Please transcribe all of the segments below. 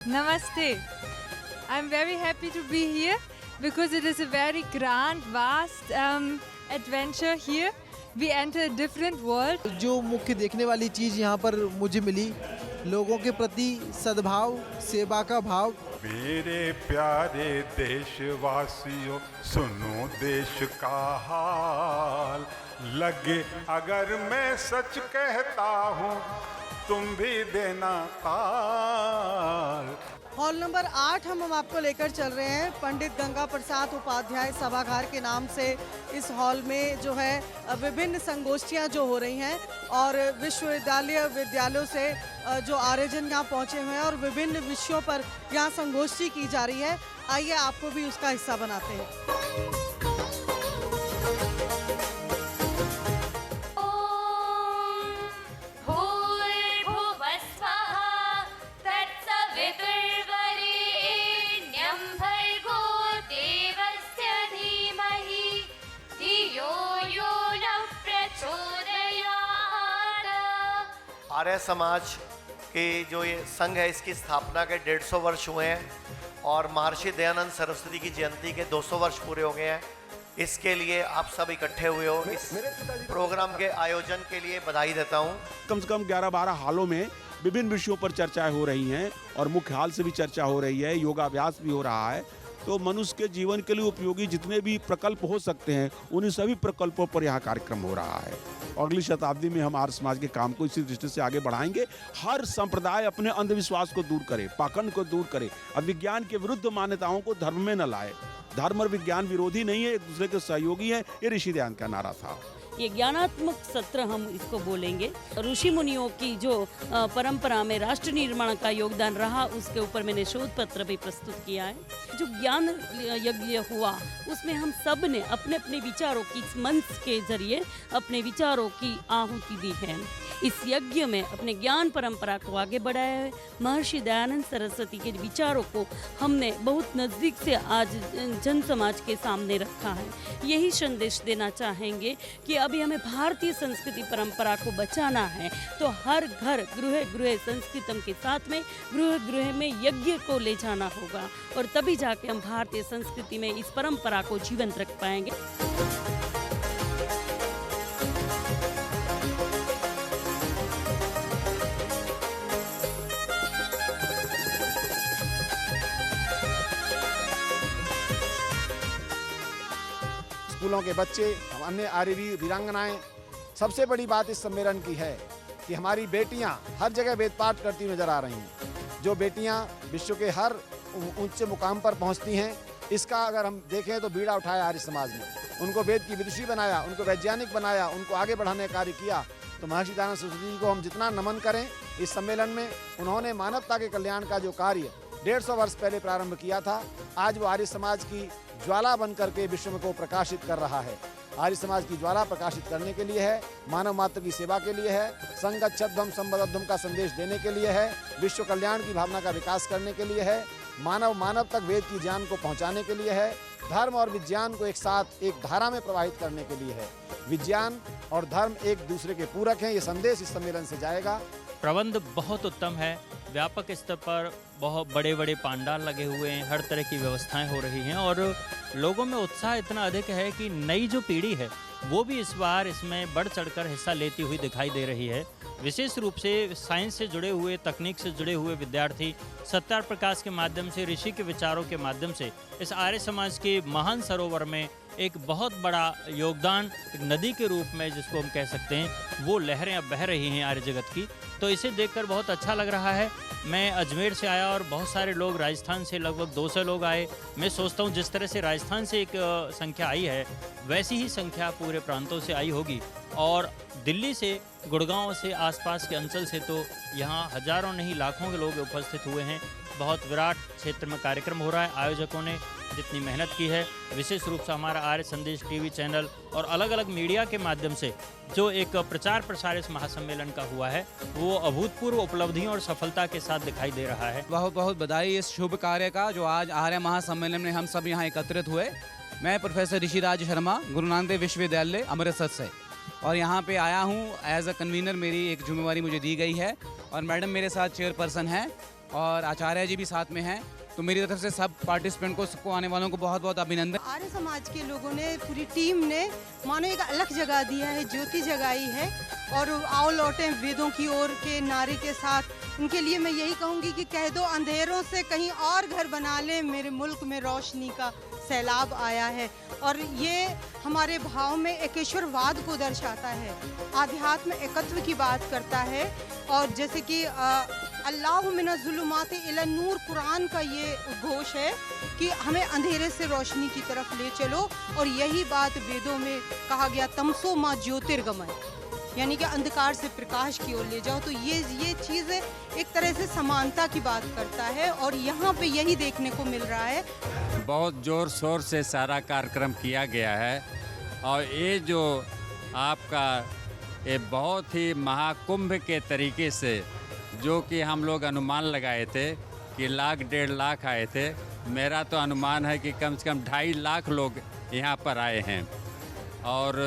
Namaste. I'm very happy to be here because it is a very grand, vast adventure here. We enter a different world. जो मुख्य देखने वाली चीज़ यहाँ पर मुझे मिली, लोगों के प्रति सद्भाव, सेवा का भाव। मेरे प्यारे देशवासियों, सुनो देश का हाल, लगे अगर मैं सच कहता हूँ, तुम भी देना ताल। हॉल नंबर 8 हम आपको लेकर चल रहे हैं। पंडित गंगा प्रसाद उपाध्याय सभागार के नाम से इस हॉल में जो है विभिन्न संगोष्ठियां जो हो रही हैं और विद्यालयों से जो आर्यजन यहाँ पहुँचे हुए हैं और विभिन्न विषयों पर यहाँ संगोष्ठी की जा रही है। आइए आपको भी उसका हिस्सा बनाते हैं। आर्य समाज के जो ये संघ है, इसकी स्थापना के 150 वर्ष हुए हैं और महर्षि दयानंद सरस्वती की जयंती के 200 वर्ष पूरे हो गए हैं। इसके लिए आप सब इकट्ठे हुए हो, इस प्रोग्राम के आयोजन के लिए बधाई देता हूँ। कम से कम 11-12 हालों में विभिन्न विषयों पर चर्चाएं हो रही हैं और मुख्य हाल से भी चर्चा हो रही है, योगाभ्यास भी हो रहा है। तो मनुष्य के जीवन के लिए उपयोगी जितने भी प्रकल्प हो सकते हैं, उन्हीं सभी प्रकल्पों पर यहाँ कार्यक्रम हो रहा है। और अगली शताब्दी में हम आर्य समाज के काम को इसी दृष्टि से आगे बढ़ाएंगे। हर संप्रदाय अपने अंधविश्वास को दूर करे, पाखंड को दूर करे, अब विज्ञान के विरुद्ध मान्यताओं को धर्म में न लाए। धर्म और विज्ञान विरोधी नहीं है, एक दूसरे के सहयोगी है। ये ऋषि दयानंद का नारा था। ये ज्ञानात्मक सत्र हम इसको बोलेंगे। ऋषि मुनियों की जो परंपरा में राष्ट्र निर्माण का योगदान रहा, उसके ऊपर मैंने शोध पत्र भी प्रस्तुत किया है। जो ज्ञान यज्ञ हुआ, उसमें हम सब ने अपने अपने विचारों की इस मंच के जरिए अपने विचारों की आहुति दी है। इस यज्ञ में अपने ज्ञान परंपरा को आगे बढ़ाया है। महर्षि दयानंद सरस्वती के विचारों को हमने बहुत नज़दीक से आज जन समाज के सामने रखा है। यही संदेश देना चाहेंगे कि अभी हमें भारतीय संस्कृति परंपरा को बचाना है, तो हर घर गृह गृह संस्कृतम के साथ में गृह गृह में यज्ञ को ले जाना होगा और तभी जाके हम भारतीय संस्कृति में इस परंपरा को जीवंत रख पाएंगे। स्कूलों के बच्चे, अन्य आर्यवीर वीरांगनाएं, सबसे बड़ी बात इस सम्मेलन की है कि हमारी बेटियां हर जगह वेद पाठ करती नजर आ रही हैं। जो बेटियां विश्व के हर ऊंचे मुकाम पर पहुंचती हैं, इसका अगर हम देखें तो बीड़ा उठाया आर्य समाज ने। उनको वेद की विदुषी बनाया, उनको वैज्ञानिक बनाया, उनको आगे बढ़ाने का कार्य किया। तो महर्षि दयानंद सरस्वती जी को हम जितना नमन करें इस सम्मेलन में, उन्होंने मानवता के कल्याण का जो कार्य 150 वर्ष पहले प्रारंभ किया था, आज वो आर्य समाज की ज्वाला बन करके विश्व को प्रकाशित कर रहा है। आर्य समाज की ज्वाला प्रकाशित करने के लिए है, मानव मात्र की सेवा के लिए है, संगच्छध्वम संबद्धम का संदेश देने के लिए है, विश्व कल्याण की भावना का विकास करने के लिए है, मानव तक वेद की ज्ञान को पहुंचाने के लिए है, धर्म और विज्ञान को एक साथ एक धारा में प्रवाहित करने के लिए है। विज्ञान और धर्म एक दूसरे के पूरक हैं। ये संदेश इस सम्मेलन से जाएगा। प्रबंध बहुत उत्तम है। व्यापक स्तर पर बहुत बड़े बड़े पांडाल लगे हुए हैं, हर तरह की व्यवस्थाएं हो रही हैं और लोगों में उत्साह इतना अधिक है कि नई जो पीढ़ी है वो भी इस बार इसमें बढ़ चढ़कर हिस्सा लेती हुई दिखाई दे रही है। विशेष रूप से साइंस से जुड़े हुए, तकनीक से जुड़े हुए विद्यार्थी सत्यार प्रकाश के माध्यम से, ऋषि के विचारों के माध्यम से इस आर्य समाज के महान सरोवर में एक बहुत बड़ा योगदान, एक नदी के रूप में जिसको हम कह सकते हैं, वो लहरें अब बह रही हैं आर्य जगत की। तो इसे देखकर बहुत अच्छा लग रहा है। मैं अजमेर से आया और बहुत सारे लोग राजस्थान से, लगभग 200 लोग आए। मैं सोचता हूँ जिस तरह से राजस्थान से एक संख्या आई है, वैसी ही संख्या पूरे प्रांतों से आई होगी। और दिल्ली से, गुड़गांव से, आसपास के अंचल से तो यहाँ हजारों नहीं लाखों के लोग उपस्थित हुए हैं। बहुत विराट क्षेत्र में कार्यक्रम हो रहा है। आयोजकों ने जितनी मेहनत की है, विशेष रूप से हमारा आर्य संदेश टीवी चैनल और अलग अलग मीडिया के माध्यम से जो एक प्रचार प्रसार इस महासम्मेलन का हुआ है, वो अभूतपूर्व उपलब्धियों और सफलता के साथ दिखाई दे रहा है। बहुत बहुत बधाई इस शुभ कार्य का जो आज आर्य महासम्मेलन में हम सब यहाँ एकत्रित हुए। मैं प्रोफेसर ऋषिराज शर्मा, गुरु नानक देव विश्वविद्यालय अमृतसर से, और यहाँ पे आया हूँ एज अ कन्वीनर। मेरी एक जिम्मेवारी मुझे दी गई है और मैडम मेरे साथ चेयरपर्सन हैं। और आचार्य जी भी साथ में हैं। तो मेरी तरफ से सब पार्टिसिपेंट को, सबको आने वालों को बहुत बहुत अभिनंदन। आर्य समाज के लोगों ने, पूरी टीम ने मानो एक अलग जगह दिया है, ज्योति जगाई है और आओ लौटें वेदों की ओर के नारे के साथ। उनके लिए मैं यही कहूँगी कि कह दो अंधेरों से कहीं और घर बना ले, मेरे मुल्क में रोशनी का सैलाब आया है। और ये हमारे भाव में एकेश्वरवाद को दर्शाता है, आध्यात्म एकत्व की बात करता है। और जैसे कि अल्लाह मिनज़ ज़ुलुमात इला नूर, कुरान का ये उद्घोष है कि हमें अंधेरे से रोशनी की तरफ ले चलो। और यही बात वेदों में कहा गया, तमसो माँ ज्योतिर्गमय, यानी कि अंधकार से प्रकाश की ओर ले जाओ। तो ये चीज़ एक तरह से समानता की बात करता है और यहाँ पे यही देखने को मिल रहा है। बहुत ज़ोर शोर से सारा कार्यक्रम किया गया है और ये जो आपका ये बहुत ही महाकुंभ के तरीके से, जो कि हम लोग अनुमान लगाए थे कि 1.5 लाख आए थे, मेरा तो अनुमान है कि कम से कम 2.5 लाख लोग यहाँ पर आए हैं। और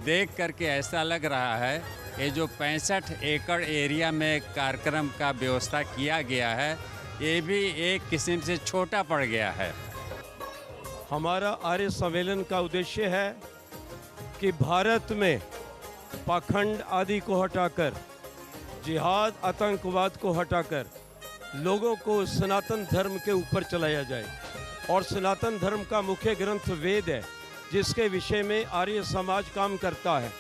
देख करके ऐसा लग रहा है ये जो 65 एकड़ एरिया में कार्यक्रम का व्यवस्था किया गया है, ये भी एक किस्म से छोटा पड़ गया है। हमारा आर्य सम्मेलन का उद्देश्य है कि भारत में पाखंड आदि को हटाकर, जिहाद आतंकवाद को हटाकर लोगों को सनातन धर्म के ऊपर चलाया जाए। और सनातन धर्म का मुख्य ग्रंथ वेद है, जिसके विषय में आर्य समाज काम करता है।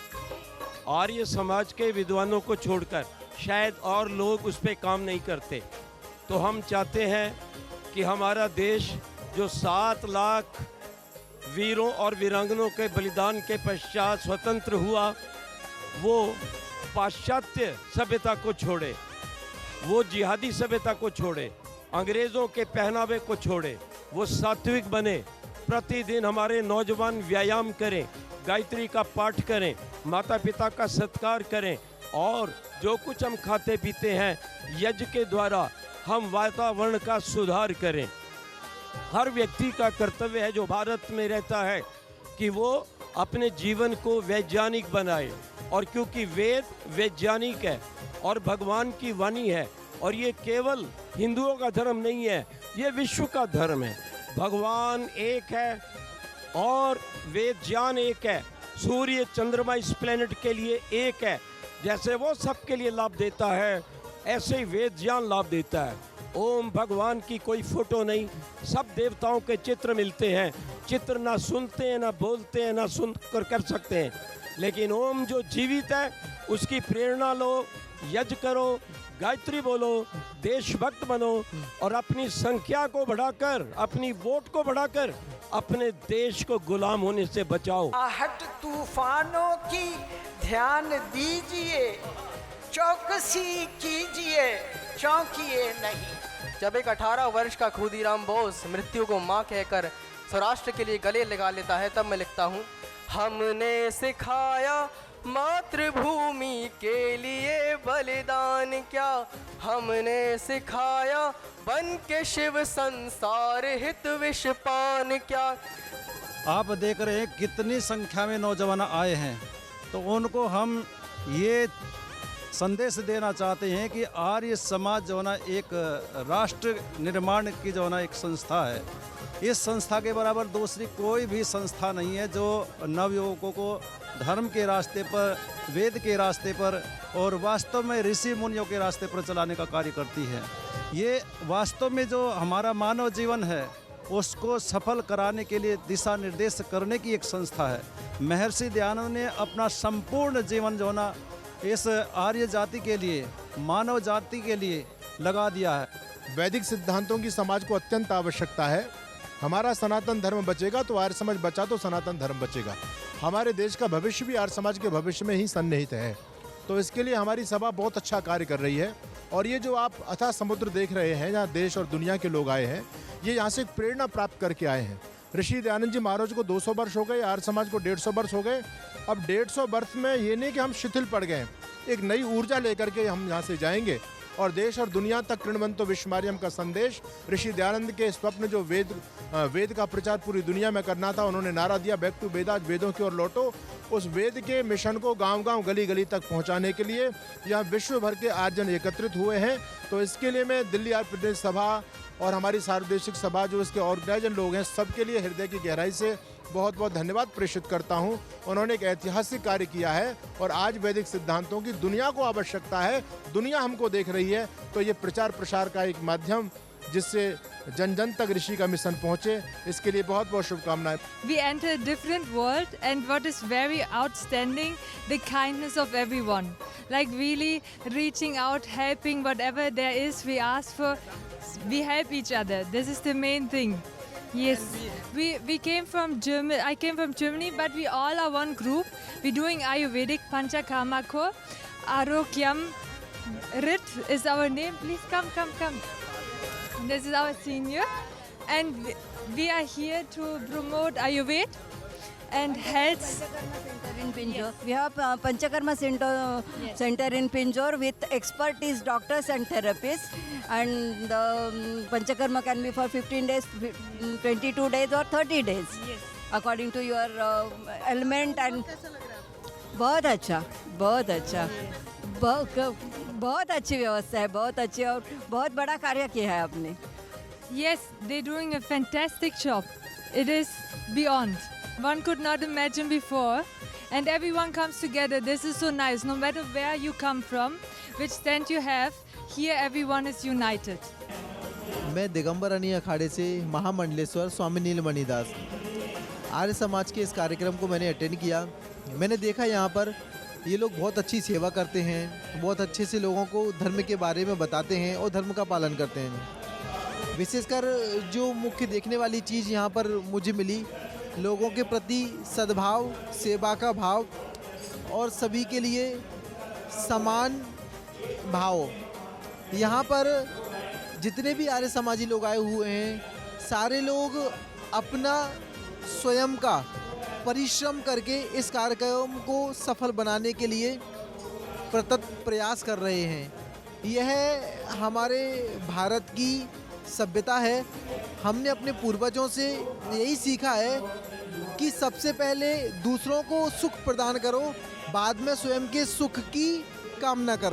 आर्य समाज के विद्वानों को छोड़कर शायद और लोग उस पर काम नहीं करते। तो हम चाहते हैं कि हमारा देश जो 7 लाख वीरों और वीरांगनों के बलिदान के पश्चात स्वतंत्र हुआ, वो पाश्चात्य सभ्यता को छोड़े, वो जिहादी सभ्यता को छोड़े, अंग्रेज़ों के पहनावे को छोड़े, वो सात्विक बने। प्रतिदिन हमारे नौजवान व्यायाम करें, गायत्री का पाठ करें, माता पिता का सत्कार करें और जो कुछ हम खाते पीते हैं यज्ञ के द्वारा हम वातावरण का सुधार करें। हर व्यक्ति का कर्तव्य है जो भारत में रहता है कि वो अपने जीवन को वैज्ञानिक बनाए। और क्योंकि वेद वैज्ञानिक है और भगवान की वाणी है, और ये केवल हिंदुओं का धर्म नहीं है, ये विश्व का धर्म है। भगवान एक है और वेद ज्ञान एक है। सूर्य चंद्रमा इस प्लेनेट के लिए एक है। जैसे वो सबके लिए लाभ देता है, ऐसे ही वेद ज्ञान लाभ देता है। ओम भगवान की कोई फोटो नहीं, सब देवताओं के चित्र मिलते हैं। चित्र ना सुनते हैं, ना बोलते हैं, ना सुन कर सकते हैं, लेकिन ओम जो जीवित है उसकी प्रेरणा लो, यज्ञ करो, गायत्री बोलो, देशभक्त बनो और अपनी संख्या को बढ़ाकर, अपनी वोट को बढ़ाकर अपने देश को गुलाम होने से बचाओ। आहट तूफानों की ध्यान दीजिए, चौकसी कीजिए, चौंकिए नहीं। जब एक 18 वर्ष का खुदीराम बोस मृत्यु को माँ कहकर स्वराष्ट्र के लिए गले लगा लेता है, तब मैं लिखता हूँ, हमने सिखाया मातृभूमि के लिए बलिदान क्या, हमने सिखाया बन के शिव संसार हित विष पान क्या। आप देख रहे हैं कितनी संख्या में नौजवान आए हैं, तो उनको हम ये संदेश देना चाहते हैं कि आर्य समाज जो है ना एक राष्ट्र निर्माण की जो है ना एक संस्था है। इस संस्था के बराबर दूसरी कोई भी संस्था नहीं है जो नवयुवकों को धर्म के रास्ते पर, वेद के रास्ते पर और वास्तव में ऋषि मुनियों के रास्ते पर चलाने का कार्य करती है। ये वास्तव में जो हमारा मानव जीवन है उसको सफल कराने के लिए दिशा निर्देश करने की एक संस्था है। महर्षि दयानंद ने अपना संपूर्ण जीवन जो ना इस आर्य जाति के लिए, मानव जाति के लिए लगा दिया है। वैदिक सिद्धांतों की समाज को अत्यंत आवश्यकता है। हमारा सनातन धर्म बचेगा तो आर्य समाज बचा तो सनातन धर्म बचेगा। हमारे देश का भविष्य भी आर्य समाज के भविष्य में ही सन्निहित है। तो इसके लिए हमारी सभा बहुत अच्छा कार्य कर रही है। और ये जो आप अथाह समुद्र देख रहे हैं, जहाँ देश और दुनिया के लोग आए हैं, ये यहाँ से एक प्रेरणा प्राप्त करके आए हैं। ऋषि दयानंद जी महाराज को 200 वर्ष हो गए, आर्य समाज को 150 वर्ष हो गए। अब 150 वर्ष में ये नहीं कि हम शिथिल पड़ गए, एक नई ऊर्जा लेकर के हम यहाँ से जाएंगे और देश और दुनिया तक कृणवंतो विश्वमार्यम का संदेश, ऋषि दयानंद के स्वप्न जो वेद का प्रचार पूरी दुनिया में करना था, उन्होंने नारा दिया बैक टू वेदा, वेदों की ओर लौटो। उस वेद के मिशन को गांव-गांव, गली-गली तक पहुंचाने के लिए यहाँ विश्व भर के आर्यजन एकत्रित हुए हैं। तो इसके लिए मैं दिल्ली आर्य प्रदेश सभा और हमारी सार्वदेशिक सभा जो इसके ऑर्गेनाइजर लोग हैं, सबके लिए हृदय की गहराई से बहुत बहुत धन्यवाद प्रेषित करता हूं। उन्होंने एक ऐतिहासिक कार्य किया है और आज वैदिक सिद्धांतों की दुनिया को आवश्यकता है, दुनिया हमको देख रही है। तो ये प्रचार प्रसार का एक माध्यम जिससे जन जन तक ऋषि का मिशन पहुंचे, इसके लिए बहुत बहुत शुभकामनाएं। We enter a different world, and what is very outstanding, the kindness of everyone. Like really reaching out, helping whatever there is, we ask for, we help each other. This is the main thing. Yes, we came from Germany. I came from Germany, but we all are one group. We're doing Ayurvedic Panchakarma Ko. Arogyam Rit is our name. Please come. This is our senior, and we are here to promote Ayurveda and health. In Pinjore. We have Panchakarma center in Pinjore with expertise doctors and therapists, and the Panchakarma can be for 15 days, 22 days or 30 days, according to your element. And बहुत अच्छा, बहुत अच्छी व्यवस्था है, बहुत अच्छी और बहुत बड़ा कार्य किया है आपने। Yes, they're doing a fantastic job. It is beyond. One could not imagine before. And everyone comes together. This is so nice. No matter where you come from, which stand you have, here everyone is united. मैं दिगंबर अनी अखाड़े से महामंडलेश्वर स्वामी नीलमणि दास, आर्य समाज के इस कार्यक्रम को मैंने attend किया। मैंने देखा यहाँ पर ये लोग बहुत अच्छी सेवा करते हैं, बहुत अच्छे से लोगों को धर्म के बारे में बताते हैं और धर्म का पालन करते हैं। विशेषकर जो मुख्य देखने वाली चीज़ यहाँ पर मुझे मिली, लोगों के प्रति सद्भाव, सेवा का भाव और सभी के लिए समान भाव। यहाँ पर जितने भी आर्य समाजी लोग आए हुए हैं, सारे लोग अपना स्वयं का परिश्रम करके इस कार्यक्रम को सफल बनाने के लिए प्रतत प्रयास कर रहे हैं। यह हमारे भारत की सभ्यता है। हमने अपने पूर्वजों से यही सीखा है कि सबसे पहले दूसरों को सुख प्रदान करो, बाद में स्वयं के सुख की कामना करो।